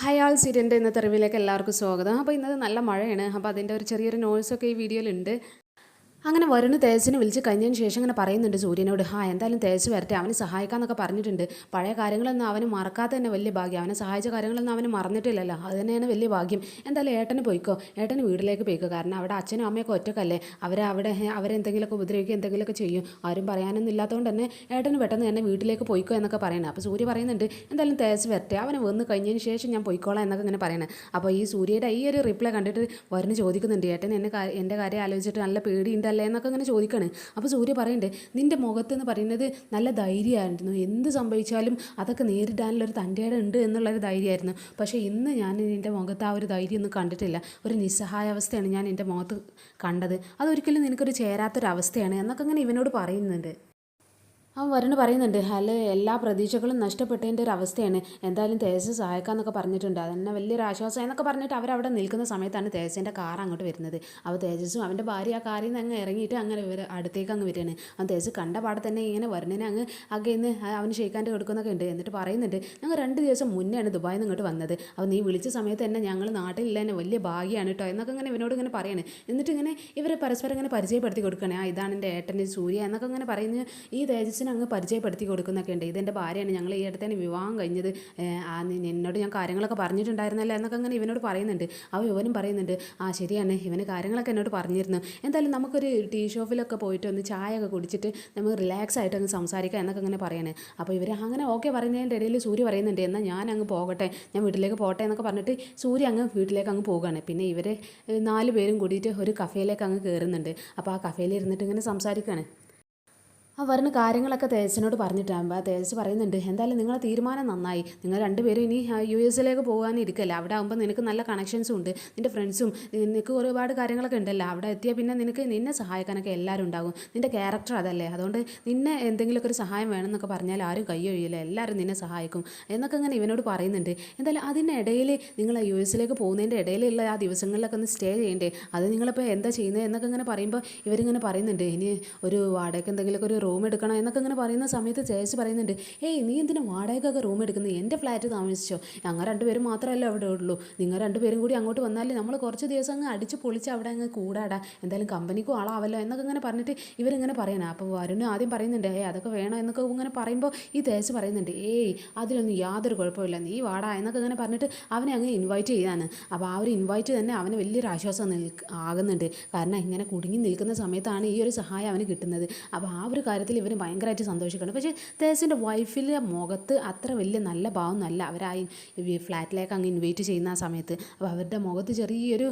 Hi ആൾ സീരിയലിൻ്റെ ഇന്നത്തെ റിവ്യൂയിലേക്ക് എല്ലാവർക്കും സ്വാഗതം. അപ്പോൾ ഇന്നത് നല്ല മഴയാണ്. അപ്പോൾ അതിൻ്റെ ഒരു ചെറിയൊരു നോയ്സൊക്കെ ഈ വീഡിയോയിലുണ്ട്. അങ്ങനെ വരുണ് തേജസ്സിനെ വിളിച്ച് കഴിഞ്ഞതിന് ശേഷം ഇങ്ങനെ പറയുന്നുണ്ട് സൂര്യനോട്, എന്തായാലും തേജസ് വരട്ടെ, അവന് സഹായിക്കാമെന്നൊക്കെ പറഞ്ഞിട്ടുണ്ട്. പഴയ കാര്യങ്ങളൊന്നും അവന് മറക്കാത്ത തന്നെ വലിയ ഭാഗ്യം. അവനെ സഹായിച്ച കാര്യങ്ങളൊന്നും അവന് മറന്നിട്ടില്ലല്ലോ, അത് തന്നെയാണ് വലിയ ഭാഗ്യം. എന്തായാലും ഏട്ടന് പോയിക്കോ, ഏട്ടന് വീട്ടിലേക്ക് പോയിക്കോ. കാരണം അവിടെ അച്ഛനും അമ്മയൊക്കെ ഒറ്റക്കല്ലേ, അവരെന്തെങ്കിലുമൊക്കെ ഉപദ്രവിക്കുക എന്തെങ്കിലുമൊക്കെ ചെയ്യും. ആരും പറയാനൊന്നും ഇല്ലാത്തതുകൊണ്ട് തന്നെ ഏട്ടന് പെട്ടെന്ന് തന്നെ വീട്ടിലേക്ക് പോയിക്കോ എന്നൊക്കെ പറയണം. അപ്പോൾ സൂര്യ പറയുന്നുണ്ട് എന്തായാലും തേജസ് വരട്ടെ, അവന് വന്ന് കഴിഞ്ഞതിന് ശേഷം ഞാൻ പോയിക്കോളാം എന്നൊക്കെ ഇങ്ങനെ പറയണം. അപ്പോൾ ഈ സൂര്യയുടെ ഈ ഒരു റിപ്ലൈ കണ്ടിട്ട് വരുണ് ചോദിക്കുന്നുണ്ട്, ഏട്ടൻ എൻ്റെ കാര്യം ആലോചിച്ചിട്ട് നല്ല പേടിയുണ്ട് അല്ലേ എന്നൊക്കെ ഇങ്ങനെ ചോദിക്കുകയാണ്. അപ്പോൾ സൂര്യ പറയുന്നുണ്ട്, നിൻ്റെ മുഖത്തെന്ന് പറയുന്നത് നല്ല ധൈര്യമായിരുന്നു, എന്ത് സംഭവിച്ചാലും അതൊക്കെ നേരിടാനുള്ളൊരു തൻ്റെ ഉണ്ട് എന്നുള്ളൊരു ധൈര്യമായിരുന്നു. പക്ഷേ ഇന്ന് ഞാൻ നിൻ്റെ മുഖത്ത് ആ ഒരു ധൈര്യം ഒന്നും കണ്ടിട്ടില്ല. ഒരു നിസ്സഹായാവസ്ഥയാണ് ഞാൻ എൻ്റെ മുഖത്ത് കണ്ടത്. അതൊരിക്കലും നിനക്കൊരു ചേരാത്തൊരവസ്ഥയാണ് എന്നൊക്കെ ഇങ്ങനെ ഇവനോട് പറയുന്നുണ്ട്. അവൻ വരുണ് പറയുന്നുണ്ട്, അല്ല എല്ലാ പ്രതീക്ഷകളും നഷ്ടപ്പെട്ടതിൻ്റെ ഒരു അവസ്ഥയാണ്. എന്തായാലും തേജസ് സഹായിക്കാമെന്നൊക്കെ പറഞ്ഞിട്ടുണ്ട്, അതന്നെ വലിയൊരു ആശ്വാസം എന്നൊക്കെ പറഞ്ഞിട്ട് അവരവിടെ നിൽക്കുന്ന സമയത്താണ് തേജസിൻ്റെ കാർ അങ്ങോട്ട് വരുന്നത്. അപ്പോൾ തേജസ്സും അവൻ്റെ ഭാര്യ ആ കാറിൽ നിന്ന് അങ്ങ് ഇറങ്ങിയിട്ട് അങ്ങനെ അടുത്തേക്ക് അങ്ങ് വരികയാണ്. അവൻ തേജസ് കണ്ട പാടെ തന്നെ ഇങ്ങനെ വരുണിനെ അങ്ങ് അകേന്ന് അവന് ഷെയ്ക്കാൻ്റെ കൊടുക്കുന്നൊക്കെ ഉണ്ട്. എന്നിട്ട് പറയുന്നുണ്ട്, ഞങ്ങൾ 2 ദിവസം മുന്നെയാണ് ദുബായിൽ നിന്ന് ഇങ്ങോട്ട് വന്നത്. അപ്പോൾ നീ വിളിച്ച സമയത്ത് തന്നെ ഞങ്ങൾ നാട്ടിലില്ല, തന്നെ വലിയ ഭാഗ്യമാണ് കേട്ടോ എന്നൊക്കെ ഇങ്ങനെ ഇവനോട് ഇങ്ങനെ പറയാണ്. എന്നിട്ട് ഇങ്ങനെ ഇവരെ പരസ്പരം ഇങ്ങനെ പരിചയപ്പെടുത്തി കൊടുക്കുകയാണ്. ഇതാണ് എൻ്റെ ഏട്ടൻ്റെ സൂര്യ എന്നൊക്കെ ഇങ്ങനെ പറയുന്നത് ഈ തേജസ് അങ്ങ് പരിചയപ്പെടുത്തി കൊടുക്കുന്നൊക്കെ ഉണ്ട്. ഇതെൻ്റെ ഭാര്യയാണ്, ഞങ്ങൾ ഈ അടുത്തന്നെ വിവാഹം കഴിഞ്ഞത്, എന്നോട് ഞാൻ കാര്യങ്ങളൊക്കെ പറഞ്ഞിട്ടുണ്ടായിരുന്നല്ലോ എന്നൊക്കെ അങ്ങനെ ഇവനോട് പറയുന്നുണ്ട്. ഇവനും പറയുന്നുണ്ട്, ശരിയാണ്, ഇവന് കാര്യങ്ങളൊക്കെ എന്നോട് പറഞ്ഞിരുന്നു. എന്തായാലും നമുക്കൊരു ടീ ഷോപ്പിലൊക്കെ പോയിട്ട് ഒന്ന് ചായ ഒക്കെ കുടിച്ചിട്ട് നമുക്ക് റിലാക്സ് ആയിട്ട് അങ്ങ് സംസാരിക്കാം എന്നൊക്കെ അങ്ങനെ പറയണേ. അപ്പോൾ ഇവർ അങ്ങനെ ഓക്കെ പറയുന്നതിൻ്റെ ഇടയിൽ സൂര്യ പറയുന്നുണ്ട്, എന്നാൽ ഞാൻ അങ്ങ് പോകട്ടെ, ഞാൻ വീട്ടിലേക്ക് പോകട്ടെ എന്നൊക്കെ പറഞ്ഞിട്ട് സൂര്യ അങ്ങ് വീട്ടിലേക്ക് അങ്ങ് പോകുകയാണ്. പിന്നെ ഇവർ 4 പേരും കൂടിയിട്ട് ഒരു കഫേയിലേക്ക് അങ്ങ് കയറുന്നുണ്ട്. അപ്പോൾ ആ കഫേയിൽ ഇരുന്നിട്ട് ഇങ്ങനെ സംസാരിക്കുകയാണ്. വരുന്ന കാര്യങ്ങളൊക്കെ തേജസിനോട് പറഞ്ഞിട്ടാകുമ്പോൾ തേജസ് പറയുന്നുണ്ട്, എന്തായാലും നിങ്ങളെ തീരുമാനം നന്നായി, നിങ്ങൾ 2 പേരും ഇനി US പോകാനിരിക്കല്ല. അവിടെ ആകുമ്പോൾ നിനക്ക് നല്ല കണക്ഷൻസും ഉണ്ട്, നിൻ്റെ ഫ്രണ്ട്സും, നിനക്ക് ഒരുപാട് കാര്യങ്ങളൊക്കെ ഉണ്ടല്ലോ. അവിടെ എത്തിയാൽ പിന്നെ നിന്നെ സഹായിക്കാനൊക്കെ എല്ലാവരും ഉണ്ടാകും. നിൻ്റെ ക്യാരക്ടർ അതല്ലേ, അതുകൊണ്ട് നിന്നെ എന്തെങ്കിലുമൊക്കെ ഒരു സഹായം വേണമെന്നൊക്കെ പറഞ്ഞാൽ ആരും കയ്യൊഴിയില്ല, എല്ലാവരും നിന്നെ സഹായിക്കും എന്നൊക്കെ ഇങ്ങനെ ഇവനോട് പറയുന്നുണ്ട്. എന്തായാലും അതിനിടയിൽ നിങ്ങൾ US പോകുന്നതിൻ്റെ ഇടയിലുള്ള ആ ദിവസങ്ങളിലൊക്കെ ഒന്ന് സ്റ്റേ ചെയ്യണ്ടേ, അത് നിങ്ങളിപ്പോൾ എന്താ ചെയ്യുന്നത് എന്നൊക്കെ ഇങ്ങനെ പറയുമ്പോൾ ഇവരിങ്ങനെ പറയുന്നുണ്ട്, ഇനി ഒരു വാടകയ്ക്ക് എന്തെങ്കിലുമൊക്കെ ഒരു റൂം എടുക്കണം എന്നൊക്കെ ഇങ്ങനെ പറയുന്ന സമയത്ത് ചേച്ചി പറയുന്നുണ്ട്, നീ എന്തിനാ വാടകയ്ക്കൊക്കെ റൂം എടുക്കുന്നത്, എൻ്റെ ഫ്ലാറ്റ് താമസിച്ചോ, ഞങ്ങൾ 2 പേരും മാത്രമല്ല അവിടെ ഉള്ളൂ, നിങ്ങൾ 2 പേരും കൂടി അങ്ങോട്ട് വന്നാൽ നമ്മൾ കുറച്ച് ദിവസം അങ്ങ് അടിച്ച് പൊളിച്ച് അവിടെ അങ്ങ് കൂടാടാ, എന്തായാലും കമ്പനിക്കും ആളാവല്ലോ എന്നൊക്കെ ഇങ്ങനെ പറഞ്ഞിട്ട് ഇവരിങ്ങനെ പറയണം. അപ്പോൾ വരുണ് ആദ്യം പറയുന്നുണ്ട്, അതൊക്കെ വേണം എന്നൊക്കെ ഇങ്ങനെ പറയുമ്പോൾ ഈ തേജസ് പറയുന്നുണ്ട്, അതിലൊന്നും യാതൊരു കുഴപ്പമില്ല, നീ വാടാ എന്നൊക്കെ ഇങ്ങനെ പറഞ്ഞിട്ട് അവനെ അങ്ങ് ഇൻവൈറ്റ് ചെയ്താണ്. അപ്പോൾ ആ ഒരു ഇൻവൈറ്റ് തന്നെ അവന് വലിയൊരു ആശ്വാസം ആകുന്നുണ്ട്. കാരണം ഇങ്ങനെ കുടുങ്ങി നിൽക്കുന്ന സമയത്താണ് ഈ ഒരു സഹായം അവന് കിട്ടുന്നത്. അപ്പോൾ ആ ഒരു കാര്യത്തിൽ ഇവർ ഭയങ്കരമായിട്ട് സന്തോഷിക്കണം. പക്ഷേ തേജസിൻ്റെ വൈഫിലെ മുഖത്ത് അത്ര വലിയ നല്ല ഭാവമൊന്നുമല്ല അവരായി ഫ്ലാറ്റിലേക്ക് അങ്ങ് ഇൻവൈറ്റ് ചെയ്യുന്ന ആ സമയത്ത്. അപ്പോൾ അവരുടെ മുഖത്ത് ചെറിയൊരു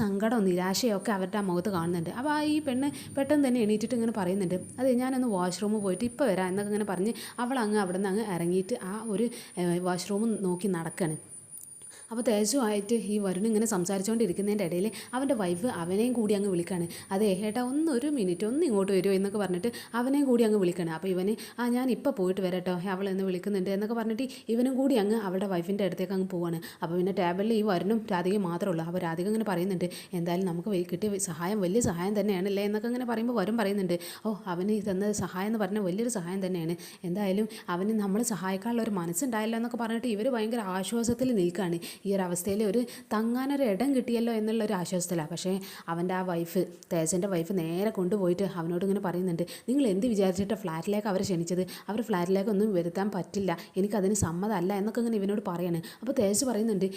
സങ്കടവും നിരാശയും ഒക്കെ അവരുടെ ആ മുഖത്ത് കാണുന്നുണ്ട്. അപ്പോൾ ഈ പെണ്ണ് പെട്ടെന്ന് തന്നെ എണീറ്റിട്ട് ഇങ്ങനെ പറയുന്നുണ്ട്, ഞാനൊന്ന് വാഷ്റൂമിൽ പോയിട്ട് ഇപ്പോൾ വരാം എന്നൊക്കെ ഇങ്ങനെ പറഞ്ഞ് അവൾ അവിടെ നിന്ന് അങ്ങ് ഇറങ്ങിയിട്ട് ആ ഒരു വാഷ്റൂം നോക്കി നടക്കുകയാണ്. അപ്പോൾ തേജുമായിട്ട് ഈ വരുൺ ഇങ്ങനെ സംസാരിച്ചുകൊണ്ടിരിക്കുന്നതിൻ്റെ ഇടയിൽ അവൻ്റെ വൈഫ് അവനെയും കൂടി അങ്ങ് വിളിക്കുകയാണ്. ഏട്ടാ ഒരു മിനിറ്റ് ഒന്ന് ഇങ്ങോട്ട് വരുമോ എന്നൊക്കെ പറഞ്ഞിട്ട് അവനെയും കൂടി അങ്ങ് വിളിക്കുകയാണ്. അപ്പോൾ ഇവന് ഞാൻ ഇപ്പോൾ പോയിട്ട് വരാട്ടോ, അവളെന്ന് വിളിക്കുന്നുണ്ട് എന്നൊക്കെ പറഞ്ഞിട്ട് ഇവനും കൂടി അങ്ങ് അവളുടെ വൈഫിൻ്റെ അടുത്തേക്ക് അങ്ങ് പോവാണ്. അപ്പോൾ പിന്നെ ടേബിളിൽ ഈ വരുണും രാധികയും മാത്രമേ ഉള്ളൂ. അപ്പോൾ രാധിക ഇങ്ങനെ പറയുന്നുണ്ട്, എന്തായാലും നമുക്ക് കിട്ടിയ സഹായം വലിയ സഹായം തന്നെയാണല്ലേ എന്നൊക്കെ ഇങ്ങനെ പറയുമ്പോൾ വരും പറയുന്നുണ്ട്, അവന് തന്ന സഹായം എന്ന് പറഞ്ഞാൽ വലിയൊരു സഹായം തന്നെയാണ്, എന്തായാലും അവന് നമ്മൾ സഹായിക്കാനുള്ള ഒരു മനസ്സുണ്ടായല്ലോ എന്നൊക്കെ പറഞ്ഞിട്ട് ഇവർ ഭയങ്കര ആശ്വാസത്തിൽ നിൽക്കുകയാണ്. ഈ ഒരു അവസ്ഥയിൽ ഒരു തങ്ങാനൊരു ഇടം കിട്ടിയല്ലോ എന്നുള്ളൊരു ആശ്വാസത്തിലാണ്. പക്ഷേ അവൻ്റെ ആ വൈഫ്, തേജൻ്റെ വൈഫ് നേരെ കൊണ്ടുപോയിട്ട് അവനോട് ഇങ്ങനെ പറയുന്നുണ്ട്, നിങ്ങൾ എന്ത് വിചാരിച്ചിട്ട് ഫ്ലാറ്റിലേക്ക് അവരെ ക്ഷണിച്ചത്, അവർ ഫ്ലാറ്റിലേക്കൊന്നും വരുത്താൻ പറ്റില്ല, എനിക്കതിന് സമ്മതമല്ല എന്നൊക്കെ ഇങ്ങനെ ഇവനോട് പറയാണ്. അപ്പോൾ തേജ് പറയുന്നുണ്ട്,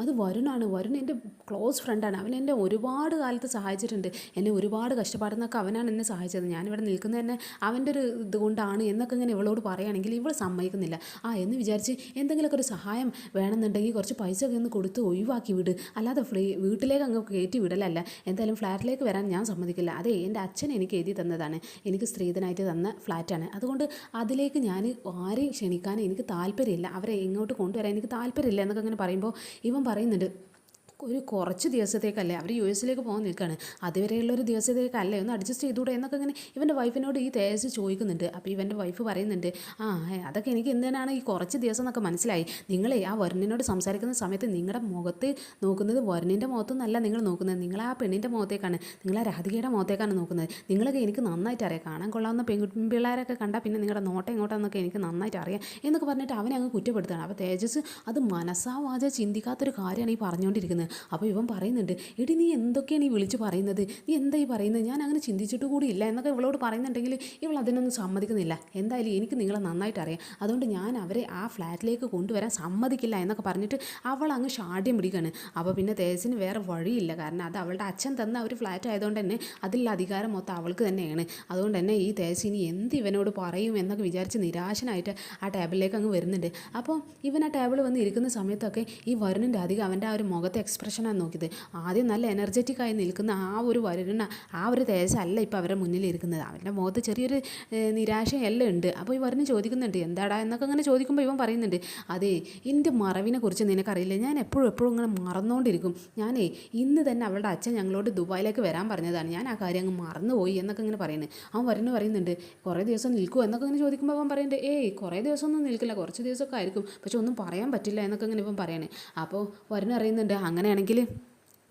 അത് വരുണാണ്, വരുൺ എൻ്റെ ക്ലോസ് ഫ്രണ്ടാണ്, അവൻ എന്നെ ഒരുപാട് കാലത്ത് സഹായിച്ചിട്ടുണ്ട്, എന്നെ ഒരുപാട് കഷ്ടപ്പാടുന്നൊക്കെ അവനാണ് എന്നെ സഹായിച്ചത്, ഞാനിവിടെ നിൽക്കുന്നത് തന്നെ അവൻ്റെ ഒരു ഇതുകൊണ്ടാണ് എന്നൊക്കെ ഇങ്ങനെ ഇവളോട് പറയുകയാണെങ്കിൽ ഇവൾ സമ്മതിക്കുന്നില്ല. എന്ന് വിചാരിച്ച് എന്തെങ്കിലുമൊക്കെ ഒരു സഹായം വേണമെന്നുണ്ടെങ്കിൽ കുറച്ച് പൈസ ഒക്കെ ഒന്ന് കൊടുത്ത് ഒഴിവാക്കി വിട്, അല്ലാതെ വീട്ടിലേക്ക് അങ്ങ് കയറ്റി വിടലല്ല, എന്തായാലും ഫ്ലാറ്റിലേക്ക് വരാൻ ഞാൻ സമ്മതിക്കില്ല, എൻ്റെ അച്ഛൻ എനിക്ക് എഴുതി തന്നതാണ്, എനിക്ക് സ്ത്രീധനായിട്ട് തന്ന ഫ്ലാറ്റാണ്, അതുകൊണ്ട് അതിലേക്ക് ഞാൻ ആരെയും ക്ഷണിക്കാൻ എനിക്ക് താല്പര്യമില്ല, അവരെ ഇങ്ങോട്ട് കൊണ്ടുവരാൻ എനിക്ക് താല്പര്യമില്ല എന്നൊക്കെ അങ്ങനെ പറയുമ്പോൾ ഇവൻ പറയുന്നുണ്ട്, കുറച്ച് ദിവസത്തേക്കല്ലേ അവർ യു എസിലേക്ക് പോകാൻ നിൽക്കുകയാണ്, അതുവരെയുള്ളൊരു ദിവസത്തേക്കല്ലേ ഒന്ന് അഡ്ജസ്റ്റ് ചെയ്തുകൂടെ എന്നൊക്കെ ഇങ്ങനെ ഇവൻ്റെ വൈഫിനോട് ഈ തേജ് ചോദിക്കുന്നുണ്ട്. അപ്പോൾ ഇവൻ്റെ വൈഫ് പറയുന്നുണ്ട്, അതൊക്കെ എനിക്ക് എന്തിനാണ് ഈ കുറച്ച് ദിവസം എന്നൊക്കെ മനസ്സിലായി. നിങ്ങളെ ആ വരുണിനോട് സംസാരിക്കുന്ന സമയത്ത് നിങ്ങളുടെ മുഖത്ത് നോക്കുന്നത് വരുണിൻ്റെ മുഖത്തൊന്നല്ല നിങ്ങൾ നോക്കുന്നത്, നിങ്ങൾ ആ പെണ്ണിൻ്റെ മുഖത്തേക്കാണ്, നിങ്ങൾ ആ രാധികയുടെ മുഖത്തേക്കാണ് നോക്കുന്നത്. നിങ്ങളൊക്കെ എനിക്ക് നന്നായിട്ട് അറിയാം, കാണാൻ കൊള്ളാവുന്ന പെൺപിള്ളേരൊക്കെ കണ്ടാൽ പിന്നെ നിങ്ങളുടെ നോട്ടം ഇങ്ങോട്ടെന്നൊക്കെ എനിക്ക് നന്നായിട്ട് അറിയാം എന്നൊക്കെ പറഞ്ഞിട്ട് അവനെ അങ്ങ് കുറ്റപ്പെടുത്തുകയാണ്. അപ്പോൾ തേജസ് അത് മനസ്സാവാതെ ചിന്തിക്കാത്തൊരു കാര്യമാണ് ഈ പറഞ്ഞുകൊണ്ടിരിക്കുന്നത്. അപ്പോൾ ഇവൻ പറയുന്നുണ്ട്, എടി നീ എന്തൊക്കെയാണ് ഈ വിളിച്ച് പറയുന്നത്, നീ എന്തായി പറയുന്നത്, ഞാൻ അങ്ങനെ ചിന്തിച്ചിട്ട് കൂടി ഇല്ല എന്നൊക്കെ ഇവളോട് പറയുന്നുണ്ടെങ്കിൽ ഇവൾ അതിനൊന്നും സമ്മതിക്കുന്നില്ല. എന്തായാലും എനിക്ക് നിങ്ങളെ നന്നായിട്ട് അറിയാം, അതുകൊണ്ട് ഞാൻ അവരെ ആ ഫ്ലാറ്റിലേക്ക് കൊണ്ടുവരാൻ സമ്മതിക്കില്ല എന്നൊക്കെ പറഞ്ഞിട്ട് അവൾ അങ്ങ് ഷാഢ്യം പിടിക്കുകയാണ്. അപ്പോൾ പിന്നെ തേജസിന് വേറെ വഴിയില്ല, കാരണം അത് അവളുടെ അച്ഛൻ തന്ന ഒരു ഫ്ലാറ്റ് ആയതുകൊണ്ട് തന്നെ അതിലുള്ള അധികാരം മൊത്തം അവൾക്ക് തന്നെയാണ്. അതുകൊണ്ട് തന്നെ ഈ തേജസ് ഇനി എന്ത് ഇവനോട് പറയും എന്നൊക്കെ വിചാരിച്ച് നിരാശനായിട്ട് ആ ടേബിളിലേക്ക് അങ്ങ് വരുന്നുണ്ട്. അപ്പോൾ ഇവൻ ആ ടേബിൾ വന്ന് ഇരിക്കുന്ന സമയത്തൊക്കെ ഈ വരുണിൻ്റെ അധികം അവൻ്റെ ആ ഒരു മുഖത്തെ എക്സ്പ്രഷനാണ് നോക്കിയത്. ആദ്യം നല്ല എനർജറ്റിക് ആയി നിൽക്കുന്ന ആ ഒരു വരുണ ആ ഒരു തേജസ്സല്ല ഇപ്പോൾ അവരുടെ മുന്നിൽ ഇരിക്കുന്നത്. അവൻ്റെ മുഖത്ത് ചെറിയൊരു നിരാശയെല്ലാം ഉണ്ട്. അപ്പോൾ ഈ വരുണ് ചോദിക്കുന്നുണ്ട്, എന്താടാ എന്നൊക്കെ അങ്ങനെ ചോദിക്കുമ്പോൾ ഇവൻ പറയുന്നുണ്ട്, അതേ എൻ്റെ മറവിനെ കുറിച്ച് നിനക്കറിയില്ല, ഞാൻ എപ്പോഴും ഇങ്ങനെ മറന്നുകൊണ്ടിരിക്കും. ഞാനേ ഇന്ന് തന്നെ അവളുടെ അച്ഛൻ ഞങ്ങളോട് ദുബായിലേക്ക് വരാൻ പറഞ്ഞതാണ്, ഞാൻ ആ കാര്യം അങ്ങ് മറന്നുപോയി എന്നൊക്കെ ഇങ്ങനെ പറയുന്നത്. അവൻ വരുണ് പറയുന്നുണ്ട്, കുറേ ദിവസം നിൽക്കുമോ എന്നൊക്കെ ഇങ്ങനെ ചോദിക്കുമ്പോൾ അവൻ പറയുന്നുണ്ട്, കുറേ ദിവസമൊന്നും നിൽക്കില്ല, കുറച്ച് ദിവസമൊക്കെ ആയിരിക്കും, പക്ഷെ ഒന്നും പറയാൻ പറ്റില്ല എന്നൊക്കെ ഇങ്ങനെ ഇവൻ പറയണേ. അപ്പോൾ വരുണ് അറിയുന്നുണ്ട്, അങ്ങനെയാണെങ്കിൽ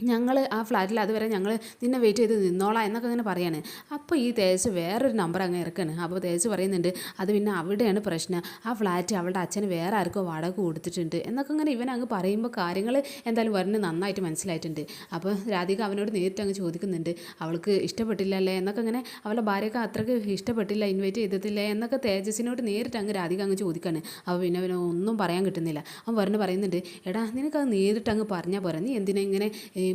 ഞങ്ങൾ ആ ഫ്ലാറ്റിൽ അതുവരെ ഞങ്ങൾ നിന്നെ വെയിറ്റ് ചെയ്ത് നിന്നോളാം എന്നൊക്കെ അങ്ങനെ പറയാണ്. അപ്പോൾ ഈ തേജസ് വേറൊരു നമ്പർ അങ്ങ് ഇറക്കാണ്. അപ്പോൾ തേജസ് പറയുന്നുണ്ട്, അത് പിന്നെ അവിടെയാണ് പ്രശ്നം, ആ ഫ്ലാറ്റ് അവളുടെ അച്ഛന് വേറെ ആർക്കോ വാടക കൊടുത്തിട്ടുണ്ട് എന്നൊക്കെ അങ്ങനെ ഇവൻ അങ്ങ് പറയുമ്പോൾ കാര്യങ്ങൾ എന്തായാലും വരുന്ന നന്നായിട്ട് മനസ്സിലായിട്ടുണ്ട്. അപ്പോൾ രാധിക അവനോട് നേരിട്ട് അങ്ങ് ചോദിക്കുന്നുണ്ട്, അവൾക്ക് ഇഷ്ടപ്പെട്ടില്ലല്ലേ എന്നൊക്കെ അങ്ങനെ, അവളുടെ ഭാര്യക്ക് അത്രയ്ക്ക് ഇഷ്ടപ്പെട്ടില്ല, ഇൻവൈറ്റ് ചെയ്തിട്ടില്ലേ എന്നൊക്കെ തേജസിനോട് നേരിട്ട് അങ്ങ് രാധിക അങ്ങ് ചോദിക്കാണ്. അപ്പോൾ പിന്നെ അവന് ഒന്നും പറയാൻ കിട്ടുന്നില്ല. അവൻ വരുന്ന പറയുന്നുണ്ട്, എടാ നിനക്കത് നേരിട്ട് അങ്ങ് പറഞ്ഞാൽ പോരാ, നീ എന്തിനാ ഇങ്ങനെ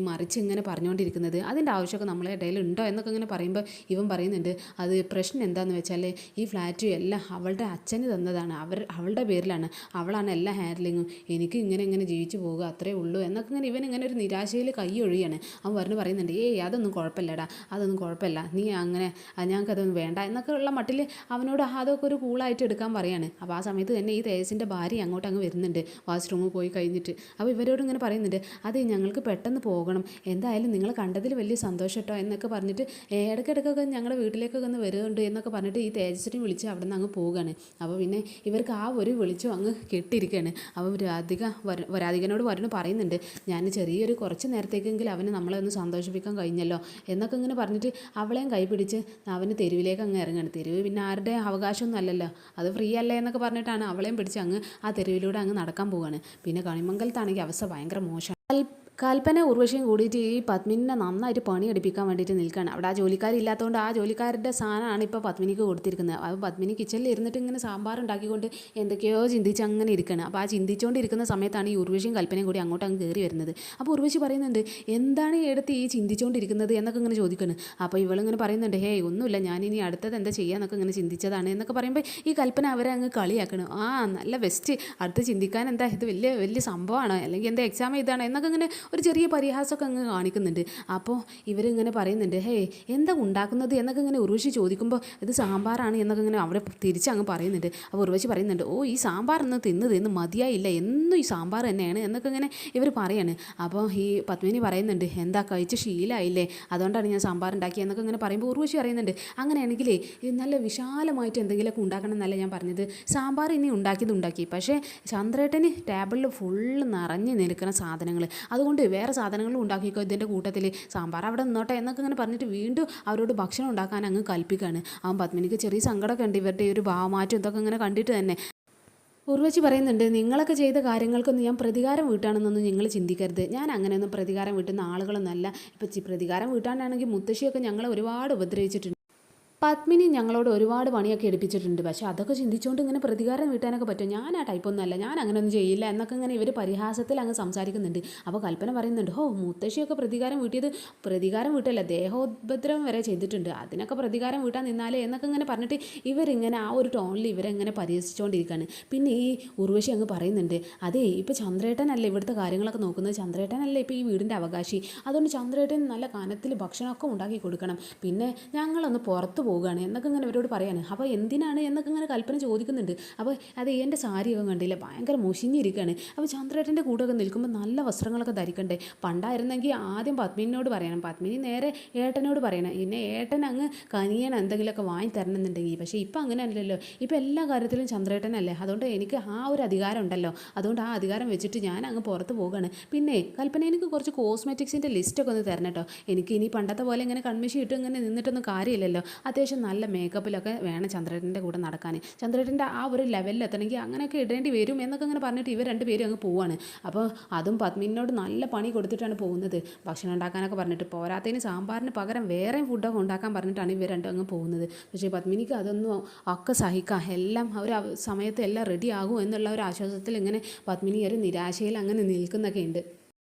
മറിച്ച് ഇങ്ങനെ പറഞ്ഞുകൊണ്ടിരിക്കുന്നത്, അതിൻ്റെ ആവശ്യമൊക്കെ നമ്മളെ ഇടയിൽ ഉണ്ടോ എന്നൊക്കെ ഇങ്ങനെ പറയുമ്പോൾ ഇവൻ പറയുന്നുണ്ട്, അത് പ്രശ്നം എന്താണെന്ന് വെച്ചാൽ ഈ ഫ്ലാറ്റ് എല്ലാം അവളുടെ അച്ഛന് തന്നതാണ്, അവളുടെ പേരിലാണ്, അവളാണ് എല്ലാ ഹാൻഡ്ലിങ്ങും, എനിക്ക് ഇങ്ങനെ ജീവിച്ചു പോകുക അത്രേ ഉള്ളൂ എന്നൊക്കെ ഇങ്ങനെ ഇവൻ ഇങ്ങനെ ഒരു നിരാശയിൽ കൈ ഒഴിയാണ്. അവൻ പറഞ്ഞു പറയുന്നുണ്ട്, അതൊന്നും കുഴപ്പമില്ലടാ, അതൊന്നും കുഴപ്പമില്ല, നീ അങ്ങനെ ഞങ്ങൾക്കതൊന്നും വേണ്ട എന്നൊക്കെ ഉള്ള മട്ടിൽ അവനോട് അതൊക്കെ ഒരു കൂളായിട്ട് എടുക്കാൻ പറയാണ്. അപ്പോൾ ആ സമയത്ത് തന്നെ ഈ തേജസിൻ്റെ ഭാര്യ അങ്ങോട്ട് അങ്ങ് വരുന്നുണ്ട് വാഷ്റൂമിൽ പോയി കഴിഞ്ഞിട്ട്. അപ്പോൾ ഇവരോട് ഇങ്ങനെ പറയുന്നുണ്ട്, അതെ ഞങ്ങൾക്ക് പെട്ടെന്ന് പോകണം, എന്തായാലും നിങ്ങൾ കണ്ടതിൽ വലിയ സന്തോഷം കേട്ടോ എന്നൊക്കെ പറഞ്ഞിട്ട് ഇടയ്ക്കിടയ്ക്കൊക്കെ ഞങ്ങളുടെ വീട്ടിലേക്കൊക്കെ ഒന്ന് വരുന്നുണ്ട് എന്നൊക്കെ പറഞ്ഞിട്ട് ഈ തേജസ്സിനെ വിളിച്ച് അവിടെ നിന്ന് അങ്ങ് പോവുകയാണ്. അപ്പോൾ പിന്നെ ഇവർക്ക് ആ ഒരു വിളിച്ചും അങ്ങ് കെട്ടിയിരിക്കുകയാണ്. അപ്പോൾ രാധികനോട് വരുണ് പറയുന്നുണ്ട്, ഞാൻ ചെറിയൊരു കുറച്ച് നേരത്തേക്കെങ്കിലും അവന് നമ്മളെ ഒന്ന് സന്തോഷിപ്പിക്കാൻ കഴിഞ്ഞല്ലോ എന്നൊക്കെ ഇങ്ങനെ പറഞ്ഞിട്ട് അവളെയും കൈ പിടിച്ച് അവന് തെരുവിലേക്ക് അങ്ങ് ഇറങ്ങുകയാണ്. തെരുവ് പിന്നെ ആരുടെ അവകാശമൊന്നും അല്ലല്ലോ, അത് ഫ്രീ അല്ലേ എന്നൊക്കെ പറഞ്ഞിട്ടാണ് അവളെയും പിടിച്ച് അങ്ങ് ആ തെരുവിലൂടെ അങ്ങ് നടക്കാൻ പോവുകയാണ്. പിന്നെ കണിമംഗലത്താണെങ്കിൽ അവസ്ഥ ഭയങ്കര മോശം. കൽപ്പന ഉർവശിയും കൂടിയിട്ട് ഈ പത്മിനിനെ നന്നായിട്ട് പണിയെടുപ്പിക്കാൻ വേണ്ടിയിട്ട് നിൽക്കുകയാണ്. അവിടെ ആ ജോലിക്കാരില്ലാത്തതുകൊണ്ട് ആ ജോലിക്കാരുടെ സാധനമാണ് ഇപ്പോൾ പത്മിനിക്ക് കൊടുത്തിരിക്കുന്നത്. അപ്പോൾ പത്മിനി കിച്ചണിൽ ഇരുന്നിട്ട് ഇങ്ങനെ സാമ്പാർ ഉണ്ടാക്കിക്കൊണ്ട് എന്തൊക്കെയോ ചിന്തിച്ച് അങ്ങനെ ഇരിക്കുകയാണ്. അപ്പോൾ ആ ചിന്തിച്ചുകൊണ്ടിരിക്കുന്ന സമയത്താണ് ഈ ഉർവശിയും കൽപ്പനയും കൂടി അങ്ങോട്ട് അങ്ങ് കയറി വരുന്നത്. അപ്പോൾ ഉർവശി പറയുന്നുണ്ട്, എന്താണ് എടുത്ത് ഈ ചിന്തിച്ചുകൊണ്ടിരിക്കുന്നത് എന്നൊക്കെ ഇങ്ങനെ ചോദിക്കുകയാണ്. അപ്പോൾ ഇവളിങ്ങനെ പറയുന്നുണ്ട്, ഒന്നുമില്ല, ഞാനിനി അടുത്തത് എന്താ ചെയ്യാന്നൊക്കെ ഇങ്ങനെ ചിന്തിച്ചതാണ് എന്നൊക്കെ പറയുമ്പോൾ ഈ കൽപ്പന അവരെ അങ്ങ് കളിയാക്കണം. നല്ല ബെസ്റ്റ്, അടുത്ത് ചിന്തിക്കാൻ എന്താ ഇത് വലിയ സംഭവമാണോ, അല്ലെങ്കിൽ എന്താ എക്സാം ഇതാണോ എന്നൊക്കെ ഇങ്ങനെ ഒരു ചെറിയ പരിഹാസമൊക്കെ അങ്ങ് കാണിക്കുന്നുണ്ട്. അപ്പോൾ ഇവരിങ്ങനെ പറയുന്നുണ്ട്, എന്താ ഉണ്ടാക്കുന്നത് എന്നൊക്കെ ഇങ്ങനെ ഉർവശി ചോദിക്കുമ്പോൾ ഇത് സാമ്പാറാണ് എന്നൊക്കെ ഇങ്ങനെ അവിടെ തിരിച്ചങ്ങ് പറയുന്നുണ്ട്. അപ്പോൾ ഉർവശി പറയുന്നുണ്ട്, ഈ സാമ്പാർ ഒന്ന് തിന്ന് മതിയായില്ല, എന്നും ഈ സാമ്പാർ തന്നെയാണ് എന്നൊക്കെ ഇങ്ങനെ ഇവർ പറയാണ്. അപ്പോൾ ഈ പത്മിനി പറയുന്നുണ്ട്, എന്താ കഴിച്ച് ശീലമായില്ലേ, അതുകൊണ്ടാണ് ഞാൻ സാമ്പാർ ഉണ്ടാക്കിയെന്നൊക്കെ ഇങ്ങനെ പറയുമ്പോൾ ഉർവശി പറയുന്നുണ്ട്, അങ്ങനെയാണെങ്കിലേ നല്ല വിശാലമായിട്ട് എന്തെങ്കിലുമൊക്കെ ഉണ്ടാക്കണം എന്നല്ല ഞാൻ പറഞ്ഞത്, സാമ്പാർ ഇനി ഉണ്ടാക്കി, പക്ഷേ ചന്ദ്രേട്ടന് ടേബിളിൽ ഫുള്ള് നിറഞ്ഞ് നിൽക്കുന്ന സാധനങ്ങൾ, അതുകൊണ്ട് വേറെ സാധനങ്ങളും ഉണ്ടാക്കിക്കോ ഇതിൻ്റെ കൂട്ടത്തിൽ, സാമ്പാർ അവിടെ നിന്നോട്ടെ എന്നൊക്കെ ഇങ്ങനെ പറഞ്ഞിട്ട് വീണ്ടും അവരോട് ഭക്ഷണം ഉണ്ടാക്കാൻ അങ്ങ് കൽപ്പിക്കുകയാണ്. അവൻ പത്മിനിക്ക് ചെറിയ സങ്കടമൊക്കെ ഉണ്ട് ഇവരുടെ ഒരു ഭാവമാറ്റം ഇതൊക്കെ ഇങ്ങനെ കണ്ടിട്ട് തന്നെ. ഉർവശി പറയുന്നുണ്ട്, നിങ്ങളൊക്കെ ചെയ്ത കാര്യങ്ങൾക്കൊന്നും ഞാൻ പ്രതികാരം വീട്ടാണെന്നൊന്നും നിങ്ങൾ ചിന്തിക്കരുത്, ഞാൻ അങ്ങനെയൊന്നും പ്രതികാരം വീട്ടുന്ന ആളുകളൊന്നല്ല. ഇപ്പോൾ പ്രതികാരം വീട്ടാനാണെങ്കിൽ മുത്തശ്ശിയൊക്കെ ഞങ്ങളെ ഒരുപാട് ഉപദ്രവിച്ചിട്ടുണ്ട്, പത്മിനി ഞങ്ങളോട് ഒരുപാട് പണിയൊക്കെ എടുപ്പിച്ചിട്ടുണ്ട്, പക്ഷേ അതൊക്കെ ചിന്തിച്ചുകൊണ്ട് ഇങ്ങനെ പ്രതികാരം വീട്ടാനൊക്കെ പറ്റും, ഞാൻ ആ ടൈപ്പൊന്നുമല്ല, ഞാൻ അങ്ങനെയൊന്നും ചെയ്യില്ല എന്നൊക്കെ ഇങ്ങനെ ഇവർ പരിഹാസത്തിൽ അങ്ങ് സംസാരിക്കുന്നുണ്ട്. അപ്പോൾ കൽപ്പന പറയുന്നുണ്ട്, മുത്തശ്ശിയൊക്കെ പ്രതികാരം വീട്ടല്ല, ദേഹോപദ്രവം വരെ ചെയ്തിട്ടുണ്ട്, അതിനൊക്കെ പ്രതികാരം വീട്ടാൻ നിന്നാലേ എന്നൊക്കെ ഇങ്ങനെ പറഞ്ഞിട്ട് ഇവരിങ്ങനെ ആ ഒരു ടോണിൽ ഇവരെങ്ങനെ പരിഹസിച്ചുകൊണ്ടിരിക്കുകയാണ്. പിന്നെ ഈ ഉർവശി അങ്ങ് പറയുന്നുണ്ട്, ഇപ്പോൾ ചന്ദ്രേട്ടനല്ലേ ഇവിടുത്തെ കാര്യങ്ങളൊക്കെ നോക്കുന്നത്, ചന്ദ്രേട്ടനല്ലേ ഇപ്പോൾ ഈ വീടിൻ്റെ അവകാശി, അതുകൊണ്ട് ചന്ദ്രേട്ടൻ നല്ല കനത്തിൽ ഭക്ഷണമൊക്കെ ഉണ്ടാക്കി കൊടുക്കണം, പിന്നെ ഞങ്ങളൊന്ന് പുറത്ത് പോവുകയാണ് എന്നൊക്കെ ഇങ്ങനെ ഇവരോട് പറയാണ്. അപ്പോൾ എന്തിനാണ് എന്നൊക്കെ ഇങ്ങനെ കൽപ്പന ചോദിക്കുന്നുണ്ട്. അപ്പോൾ അത് എൻ്റെ സാരിയൊക്കെ കണ്ടില്ല, ഭയങ്കര മുഷിഞ്ഞിരിക്കുകയാണ്. അപ്പോൾ ചന്ദ്രേട്ടൻ്റെ കൂടെയൊക്കെ നിൽക്കുമ്പോൾ നല്ല വസ്ത്രങ്ങളൊക്കെ ധരിക്കണ്ടേ. പണ്ടായിരുന്നെങ്കിൽ ആദ്യം പത്മിനിയോട് പറയണം, പത്മിനി നേരെ ഏട്ടനോട് പറയണം, പിന്നെ ഏട്ടൻ അങ്ങ് കനിയണം എന്തെങ്കിലുമൊക്കെ വാങ്ങി തരണം എന്നുണ്ടെങ്കിൽ. പക്ഷേ ഇപ്പം അങ്ങനെ അല്ലല്ലോ, ഇപ്പം എല്ലാ കാര്യത്തിലും ചന്ദ്രേട്ടനല്ലേ. അതുകൊണ്ട് എനിക്ക് ആ ഒരു അധികാരം ഉണ്ടല്ലോ, അതുകൊണ്ട് ആ അധികാരം വെച്ചിട്ട് ഞാൻ അങ്ങ് പുറത്ത് പോവുകയാണ്. പിന്നെ കൽപ്പന എനിക്ക് കുറച്ച് കോസ്മെറ്റിക്സിൻ്റെ ലിസ്റ്റൊക്കെ ഒന്ന് തരണം കേട്ടോ. എനിക്ക് ഇനി പണ്ടത്തെ പോലെ ഇങ്ങനെ കൺമിഷി ഇട്ട് ഇങ്ങനെ നിന്നിട്ടൊന്നും കാര്യമില്ലല്ലോ. അത്യാവശ്യം നല്ല മേക്കപ്പിലൊക്കെ വേണം ചന്ദ്രേട്ടൻ്റെ കൂടെ നടക്കാൻ. ചന്ദ്രേട്ടൻ്റെ ആ ഒരു ലെവലിൽ എത്തണമെങ്കിൽ അങ്ങനെയൊക്കെ ഇടേണ്ടി വരും എന്നൊക്കെ അങ്ങനെ പറഞ്ഞിട്ട് ഇവർ രണ്ടുപേരും അങ്ങ് പോവാണ്. അപ്പോൾ അതും പത്മിനോട് നല്ല പണി കൊടുത്തിട്ടാണ് പോകുന്നത്. ഭക്ഷണം ഉണ്ടാക്കാനൊക്കെ പറഞ്ഞിട്ട് പോരാത്തതിന് സാമ്പാറിന് പകരം വേറെ ഫുഡൊക്കെ ഉണ്ടാക്കാൻ പറഞ്ഞിട്ടാണ് ഇവർ രണ്ടും അങ്ങ് പോകുന്നത്. പക്ഷേ പത്മിനിക്ക് അതൊന്നും ഒക്കെ സഹിക്കാം, എല്ലാം ഒരു സമയത്ത് എല്ലാം റെഡി ആകും എന്നുള്ള ഒരു ആശ്വാസത്തിൽ ഇങ്ങനെ പത്മിനി ഒരു നിരാശയിൽ അങ്ങനെ നിൽക്കുന്നൊക്കെ ഉണ്ട്.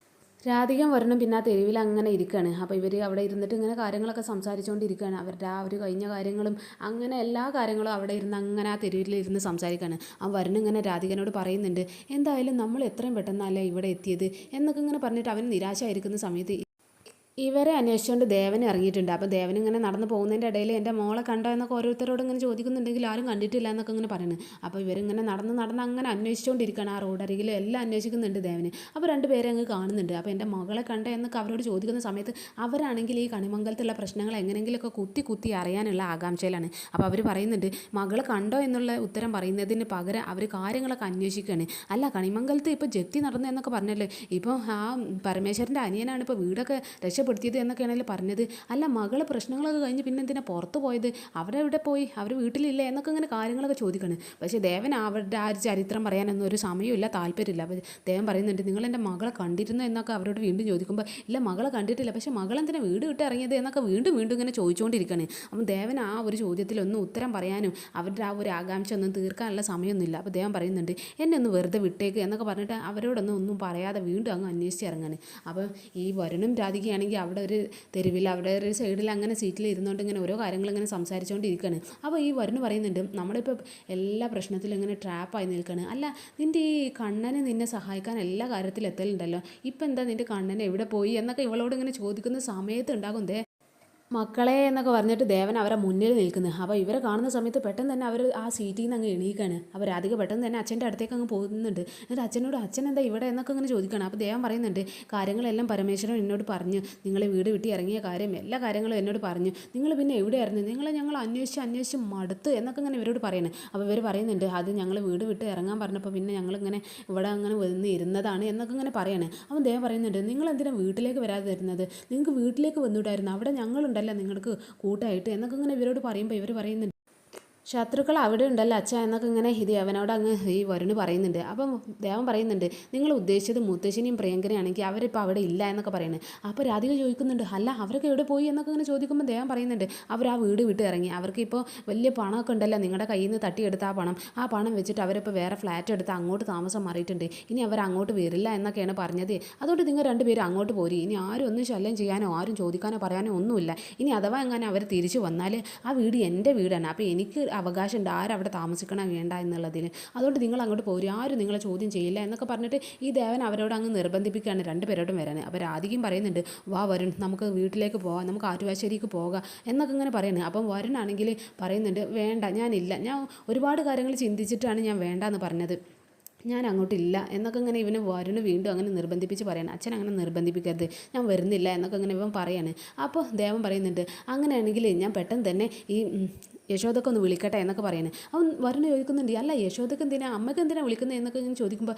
രാധികം വരണം പിന്നെ ആ തെരുവിൽ അങ്ങനെ ഇരിക്കുകയാണ്. അപ്പോൾ ഇവർ അവിടെ ഇരുന്നിട്ട് ഇങ്ങനെ കാര്യങ്ങളൊക്കെ സംസാരിച്ചുകൊണ്ടിരിക്കുകയാണ്. അവരുടെ ആ ഒരു കഴിഞ്ഞ കാര്യങ്ങളും അങ്ങനെ എല്ലാ കാര്യങ്ങളും അവിടെ ഇരുന്ന് അങ്ങനെ ആ തെരുവിലിരുന്ന് സംസാരിക്കുകയാണ്. ആ വരണം ഇങ്ങനെ രാധികനോട് പറയുന്നുണ്ട്, എന്തായാലും നമ്മൾ എത്രയും പെട്ടെന്നല്ലേ ഇവിടെ എത്തിയത് എന്നൊക്കെ ഇങ്ങനെ പറഞ്ഞിട്ട് അവൻ നിരാശയായിരിക്കുന്ന സമയത്ത് ഇവരെ അന്വേഷിച്ചുകൊണ്ട് ദേവൻ ഇറങ്ങിയിട്ടുണ്ട്. അപ്പോൾ ദേവൻ ഇങ്ങനെ നടന്ന് പോകുന്നതിൻ്റെ ഇടയിൽ എൻ്റെ മോളെ കണ്ടോ എന്നൊക്കെ ഓരോരുത്തരോട് ഇങ്ങനെ ചോദിക്കുന്നുണ്ടെങ്കിൽ ആരും കണ്ടിട്ടില്ല എന്നൊക്കെ ഇങ്ങനെ പറയുന്നത്. അപ്പോൾ ഇവരിങ്ങനെ നടന്ന് അങ്ങനെ അന്വേഷിച്ചുകൊണ്ടിരിക്കുകയാണ്. ആ റോഡരികിലും എല്ലാം അന്വേഷിക്കുന്നുണ്ട് ദേവന്. അപ്പോൾ രണ്ടുപേരെ അങ്ങ് കാണുന്നുണ്ട്. അപ്പോൾ എൻ്റെ മകളെ കണ്ടോ എന്നൊക്കെ അവരോട് ചോദിക്കുന്ന സമയത്ത് അവരാണെങ്കിൽ ഈ കണിമംഗലത്തുള്ള പ്രശ്നങ്ങൾ എങ്ങനെയെങ്കിലുമൊക്കെ കുത്തി അറിയാനുള്ള ആകാംക്ഷയിലാണ്. അപ്പോൾ അവർ പറയുന്നുണ്ട്, മകളെ കണ്ടോ എന്നുള്ള ഉത്തരം പറയുന്നതിന് പകരം അവർ കാര്യങ്ങളൊക്കെ അന്വേഷിക്കുകയാണ്. അല്ല, കണിമംഗലത്ത് ഇപ്പോൾ ജപ്തി നടന്നു എന്നൊക്കെ പറഞ്ഞല്ലോ, ഇപ്പോൾ ആ പരമേശ്വരൻ്റെ അനിയനാണ് ഇപ്പോൾ വീടൊക്കെ രക്ഷപ്പെടുത്തിയത് എന്നൊക്കെയാണല്ലോ പറഞ്ഞത്. അല്ല, മകളെ പ്രശ്നങ്ങളൊക്കെ കഴിഞ്ഞ് പിന്നെ എന്തിനാ പുറത്ത് പോയത്, അവിടെ എവിടെ പോയി, അവർ വീട്ടിലില്ല എന്നൊക്കെ ഇങ്ങനെ കാര്യങ്ങളൊക്കെ ചോദിക്കണം. പക്ഷേ ദേവൻ അവരുടെ ആ ചരിത്രം പറയാനൊന്നും ഒരു സമയമില്ല, താല്പര്യമില്ല. അപ്പോൾ ദേവൻ പറയുന്നുണ്ട്, നിങ്ങൾ എൻ്റെ മകളെ കണ്ടിരുന്നു എന്നൊക്കെ അവരോട് വീണ്ടും ചോദിക്കുമ്പോൾ ഇല്ല, മകളെ കണ്ടിട്ടില്ല, പക്ഷേ മകളെന്തിനാ വീട് വിട്ട് ഇറങ്ങിയത് എന്നൊക്കെ വീണ്ടും ഇങ്ങനെ ചോദിച്ചുകൊണ്ടിരിക്കുകയാണ്. അപ്പം ദേവൻ ആ ഒരു ചോദ്യത്തിലൊന്നും ഉത്തരം പറയാനും അവരുടെ ആ ഒരു ആകാംക്ഷ ഒന്നും തീർക്കാനുള്ള സമയമൊന്നുമില്ല. അപ്പോൾ ദേവൻ പറയുന്നുണ്ട്, എന്നെ ഒന്ന് വെറുതെ വിട്ടേക്ക് എന്നൊക്കെ പറഞ്ഞിട്ട് ഒന്നും പറയാതെ വീണ്ടും അങ്ങ് അന്വേഷിച്ച് ഇറങ്ങാണ്. അപ്പോൾ ഈ വരുണും രാധികയാണെങ്കിൽ അവിടെ ഒരു തെരുവിൽ അവിടെ ഒരു സൈഡിൽ അങ്ങനെ സീറ്റിൽ ഇരുന്നുകൊണ്ട് ഇങ്ങനെ ഓരോ കാര്യങ്ങൾ ഇങ്ങനെ സംസാരിച്ചുകൊണ്ടിരിക്കുകയാണ്. അപ്പോൾ ഈ വരുണ് പറയുന്നുണ്ട്, നമ്മളിപ്പോൾ എല്ലാ പ്രശ്നത്തിലും ഇങ്ങനെ ട്രാപ്പായി നിൽക്കുകയാണ്. അല്ല, നിൻ്റെ ഈ കണ്ണനെ നിന്നെ സഹായിക്കാൻ എല്ലാ കാര്യത്തിലും എത്തലുണ്ടല്ലോ, ഇപ്പം എന്താ നിൻ്റെ കണ്ണൻ എവിടെ പോയി എന്നൊക്കെ ഇവളോട് ഇങ്ങനെ ചോദിക്കുന്ന സമയത്ത് ഉണ്ടാകും മക്കളെ എന്നൊക്കെ പറഞ്ഞിട്ട് ദേവൻ അവരെ മുന്നിൽ നിൽക്കുന്നത്. അപ്പോൾ ഇവരെ കാണുന്ന സമയത്ത് പെട്ടെന്ന് തന്നെ അവർ ആ സീറ്റിൽ നിന്ന് അങ്ങ് എണീക്കാണ്. അപ്പോൾ രാധിക പെട്ടെന്ന് തന്നെ അച്ഛൻ്റെ അടുത്തേക്ക് അങ്ങ് പോകുന്നുണ്ട്. എന്നിട്ട് അച്ഛനോട്, അച്ഛൻ എന്താ ഇവിടെ എന്നൊക്കെ അങ്ങനെ ചോദിക്കണം. അപ്പോൾ ദേവൻ പറയുന്നുണ്ട്, കാര്യങ്ങളെല്ലാം പരമേശ്വരൻ എന്നോട് പറഞ്ഞു, നിങ്ങൾ വീട് വിട്ട് ഇറങ്ങിയ കാര്യം എല്ലാ കാര്യങ്ങളും എന്നോട് പറഞ്ഞു, നിങ്ങൾ പിന്നെ എവിടെയായിരുന്നു, ഞങ്ങൾ അന്വേഷിച്ച് മടുത്ത് എന്നൊക്കെ ഇങ്ങനെ ഇവരോട് പറയുന്നത്. അപ്പോൾ ഇവർ പറയുന്നുണ്ട്, അത് ഞങ്ങൾ വീട് വിട്ട് ഇറങ്ങാൻ പറഞ്ഞപ്പോൾ പിന്നെ ഞങ്ങളിങ്ങനെ ഇവിടെ അങ്ങനെ വന്ന് ഇരുന്നതാണ് എന്നൊക്കെ ഇങ്ങനെ പറയാണ്. അപ്പോൾ ദേവൻ പറയുന്നുണ്ട്, നിങ്ങൾ എന്തിനാണ് വീട്ടിലേക്ക് വരാതെ തരുന്നത്, നിങ്ങൾക്ക് വീട്ടിലേക്ക് വന്നിട്ടായിരുന്നു, അവിടെ ഞങ്ങളുണ്ടല്ലോ നിങ്ങൾക്ക് കൂട്ടായിട്ട് എന്നൊക്കെ ഇങ്ങനെ ഇവരോട് പറയുമ്പോൾ ഇവർ പറയുന്നുണ്ട്, ശത്രുക്കൾ അവിടെ ഉണ്ടല്ലോ അച്ഛ എന്നൊക്കെ ഇങ്ങനെ ഇത് അവനോട് അങ്ങ് ഈ വരുണ് പറയുന്നുണ്ട്. അപ്പം ദേവൻ പറയുന്നുണ്ട്, നിങ്ങൾ ഉദ്ദേശിച്ചത് മുത്തശ്ശിനിയും പ്രിയങ്കരയാണെങ്കിൽ അവരിപ്പോൾ അവിടെ ഇല്ല എന്നൊക്കെ പറയുന്നത്. അപ്പോൾ രാധിക ചോദിക്കുന്നുണ്ട്, അല്ല അവരൊക്കെ എവിടെ പോയി എന്നൊക്കെ ഇങ്ങനെ ചോദിക്കുമ്പോൾ ദേവൻ പറയുന്നുണ്ട്, അവർ ആ വീട് വിട്ട് ഇറങ്ങി, അവർക്ക് ഇപ്പോൾ വലിയ പണമൊക്കെ ഉണ്ടല്ലോ, നിങ്ങളുടെ കയ്യിൽ നിന്ന് തട്ടിയെടുത്ത ആ പണം വെച്ചിട്ട് അവരിപ്പോൾ വേറെ ഫ്ലാറ്റ് എടുത്ത് അങ്ങോട്ട് താമസം മാറിയിട്ടുണ്ട്, ഇനി അവർ അങ്ങോട്ട് വരില്ല എന്നൊക്കെയാണ് പറഞ്ഞത്. അതുകൊണ്ട് നിങ്ങൾ രണ്ടുപേരും അങ്ങോട്ട് പോരി, ഇനി ആരും ഒന്നും ശല്യം ചെയ്യാനോ ആരും ചോദിക്കാനോ പറയാനോ ഒന്നുമില്ല. ഇനി അഥവാ എങ്ങനെ അവർ തിരിച്ചു വന്നാൽ ആ വീട് എൻ്റെ വീടാണ്, അപ്പോൾ എനിക്ക് അവകാശമുണ്ട് ആരവിടെ താമസിക്കണം വേണ്ട എന്നുള്ളതിൽ, അതുകൊണ്ട് നിങ്ങൾ അങ്ങോട്ട് പോരും, ആരും നിങ്ങളെ ചോദ്യം ചെയ്യില്ല എന്നൊക്കെ പറഞ്ഞിട്ട് ഈ ദേവൻ അവരോട് അങ്ങ് നിർബന്ധിപ്പിക്കുകയാണ് രണ്ടുപേരോടും വരാൻ. അപ്പോൾ രാധികയും പറയുന്നുണ്ട്, വാ വരുൺ, നമുക്ക് വീട്ടിലേക്ക് പോകാം, നമുക്ക് ആറ്റുവാശ്ശേരിക്ക് പോകാം എന്നൊക്കെ ഇങ്ങനെ പറയുന്നത്. അപ്പം വരുണാണെങ്കിൽ പറയുന്നുണ്ട്, വേണ്ട, ഞാൻ ഒരുപാട് കാര്യങ്ങൾ ചിന്തിച്ചിട്ടാണ് ഞാൻ വേണ്ടെന്ന് പറഞ്ഞത്, ഞാൻ അങ്ങോട്ടില്ല എന്നൊക്കെ ഇങ്ങനെ ഇവന് വരുണ് വീണ്ടും അങ്ങനെ നിർബന്ധിപ്പിച്ച് പറയണം. അച്ഛൻ അങ്ങനെ നിർബന്ധിപ്പിക്കരുത്, ഞാൻ വരുന്നില്ല എന്നൊക്കെ ഇങ്ങനെ ഇവൻ പറയാണ്. അപ്പോൾ ദേവൻ പറയുന്നുണ്ട്, അങ്ങനെയാണെങ്കിൽ ഞാൻ പെട്ടെന്ന് തന്നെ ഈ യശോദൊക്കെ ഒന്ന് വിളിക്കട്ടെ എന്നൊക്കെ പറയുന്നത്. അവൻ വരുണ് ചോദിക്കുന്നുണ്ട്, അല്ല യശോദക്ക് എന്തിനാ, അമ്മയ്ക്ക് എന്തിനാണ് വിളിക്കുന്നത് എന്നൊക്കെ ഇങ്ങനെ ചോദിക്കുമ്പോൾ,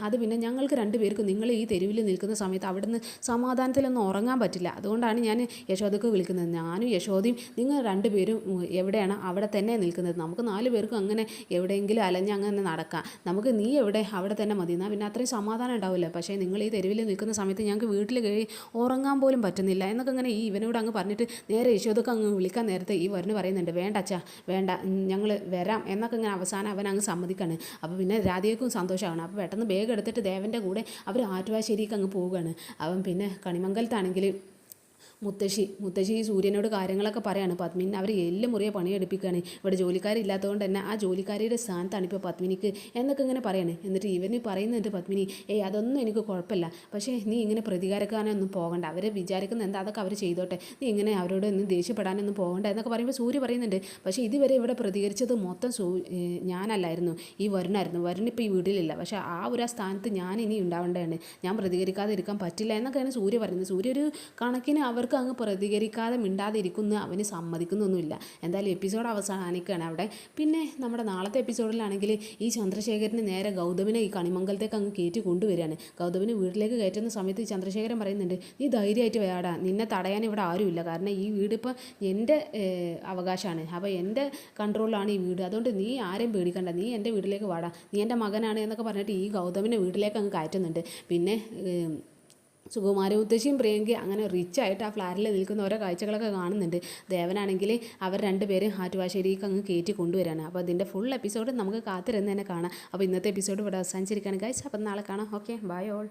അത് പിന്നെ ഞങ്ങൾക്ക് രണ്ടുപേർക്കും നിങ്ങൾ ഈ തെരുവിൽ നിൽക്കുന്ന സമയത്ത് അവിടുന്ന് സമാധാനത്തിലൊന്നും ഉറങ്ങാൻ പറ്റില്ല, അതുകൊണ്ടാണ് ഞാൻ യശോദക്ക് വിളിക്കുന്നത്. ഞാനും യശോദയും നിങ്ങൾ രണ്ടുപേരും എവിടെയാണ് അവിടെ തന്നെ നിൽക്കുന്നത്, നമുക്ക് 4 പേർക്കും അങ്ങനെ എവിടെയെങ്കിലും അലഞ്ഞ് അങ്ങനെ നടക്കാം, നമുക്ക് നീ എവിടെ അവിടെ തന്നെ മതി, എന്നാൽ പിന്നെ അത്രയും സമാധാനം ഉണ്ടാവില്ല. പക്ഷേ നിങ്ങൾ ഈ തെരുവിൽ നിൽക്കുന്ന സമയത്ത് ഞങ്ങൾക്ക് വീട്ടിൽ ഉറങ്ങാൻ പോലും പറ്റുന്നില്ല എന്നൊക്കെ ഇങ്ങനെ ഈ ഇവനോട് അങ്ങ് പറഞ്ഞിട്ട് നേരെ യശോദക്ക് അങ്ങ് വിളിക്കാൻ നേരത്തെ ഈ വരുണ് പറയുന്നുണ്ട്, വേണ്ട അച്ഛാ വേണ്ട, ഞങ്ങൾ വരാം എന്നൊക്കെ ഇങ്ങനെ അവസാനം അവൻ അങ്ങ് സമ്മതിക്കാണ്. അപ്പോൾ പിന്നെ രാധികയ്ക്കും സന്തോഷമാണ്. അപ്പോൾ പെട്ടെന്ന് ബാഗ് എടുത്തിട്ട് ദേവൻ്റെ കൂടെ അവർ ആറ്റുവാശ്ശേരിക്ക് അങ്ങ് പോവുകയാണ്. അവൻ പിന്നെ കണിമംഗലത്താണെങ്കിൽ മുത്തശ്ശി ഈ സൂര്യനോട് കാര്യങ്ങളൊക്കെ പറയാണ്. പത്മിനി അവർ എല്ലും മുറിയെ പണിയെടുപ്പിക്കുകയാണ്. ഇവിടെ ജോലിക്കാരില്ലാത്തതുകൊണ്ട് തന്നെ ആ ജോലിക്കാരിയുടെ സ്ഥാനത്താണ് ഇപ്പോൾ പത്മിനിക്ക് എന്നൊക്കെ ഇങ്ങനെ പറയാണ്. എന്നിട്ട് ഇവന് പറയുന്നുണ്ട് പത്മിനി, അതൊന്നും എനിക്ക് കുഴപ്പമില്ല, പക്ഷേ നീ ഇങ്ങനെ പ്രതികാരക്കാനൊന്നും പോകണ്ട, അവർ വിചാരിക്കുന്ന എന്താ അതൊക്കെ അവർ ചെയ്തോട്ടെ, നീ ഇങ്ങനെ അവരോട് ഒന്നും ദേഷ്യപ്പെടാനൊന്നും പോകണ്ട എന്നൊക്കെ പറയുമ്പോൾ സൂര്യ പറയുന്നുണ്ട്. പക്ഷേ ഇതുവരെ ഇവിടെ പ്രതികരിച്ചത് മൊത്തം ഞാനല്ലായിരുന്നു, ഈ വരുണായിരുന്നു. വരുണിപ്പോൾ ഈ വീട്ടിലില്ല, പക്ഷേ ആ ഒരു സ്ഥാനത്ത് ഞാൻ ഇനി ഉണ്ടാവേണ്ടതാണ്, ഞാൻ പ്രതികരിക്കാതെ ഇരിക്കാൻ പറ്റില്ല എന്നൊക്കെയാണ് സൂര്യ പറയുന്നത്. സൂര്യ ഒരു കണക്കിന് അവർക്ക് അങ്ങ് പ്രതികരിക്കാതെ മിണ്ടാതെ ഇരിക്കുന്ന അവന് സമ്മതിക്കുന്നൊന്നുമില്ല. എന്തായാലും എപ്പിസോഡ് അവസാനിക്കുകയാണ് അവിടെ. പിന്നെ നമ്മുടെ നാളത്തെ എപ്പിസോഡിലാണെങ്കിൽ ഈ ചന്ദ്രശേഖരന് നേരെ ഗൗതമിനെ ഈ കണിമംഗലത്തേക്ക് അങ്ങ് കയറ്റി കൊണ്ടുവരികയാണ്. ഗൗതമിന് വീട്ടിലേക്ക് കയറ്റുന്ന സമയത്ത് ഈ ചന്ദ്രശേഖരൻ പറയുന്നുണ്ട്, നീ ധൈര്യമായിട്ട് വേടാ, നിന്നെ തടയാൻ ഇവിടെ ആരുമില്ല, കാരണം ഈ വീട് ഇപ്പോൾ എൻ്റെ അവകാശമാണ്, അപ്പോൾ എൻ്റെ കൺട്രോളിലാണ് ഈ വീട്, അതുകൊണ്ട് നീ ആരെയും പേടിക്കണ്ട, നീ എൻ്റെ വീട്ടിലേക്ക് വാടാ, നീ എൻ്റെ മകനാണ് എന്നൊക്കെ പറഞ്ഞിട്ട് ഈ ഗൗതമിനെ വീട്ടിലേക്ക് അങ്ങ് കയറ്റുന്നുണ്ട്. പിന്നെ സുകുമാര മുത്തശ്ശിയും പ്രിയങ്കി അങ്ങനെ റിച്ചായിട്ട് ആ ഫ്ലാറ്റിൽ നിൽക്കുന്ന ഓരോ കാഴ്ചകളൊക്കെ കാണുന്നുണ്ട്. ദേവനാണെങ്കിൽ അവർ രണ്ടുപേരും ആറ്റുവാശ്ശേരിക്ക് അങ്ങ് കയറ്റി കൊണ്ടുവരാണ്. അപ്പോൾ അതിൻ്റെ ഫുൾ എപ്പിസോഡ് നമുക്ക് കാത്തിരുന്ന് തന്നെ കാണാം. അപ്പോൾ ഇന്നത്തെ എപ്പിസോഡ് ഇവിടെ അവസാനിച്ചിരിക്കുകയാണ് ഗൈസ്. അപ്പം നാളെ കാണാം. Okay, bye all.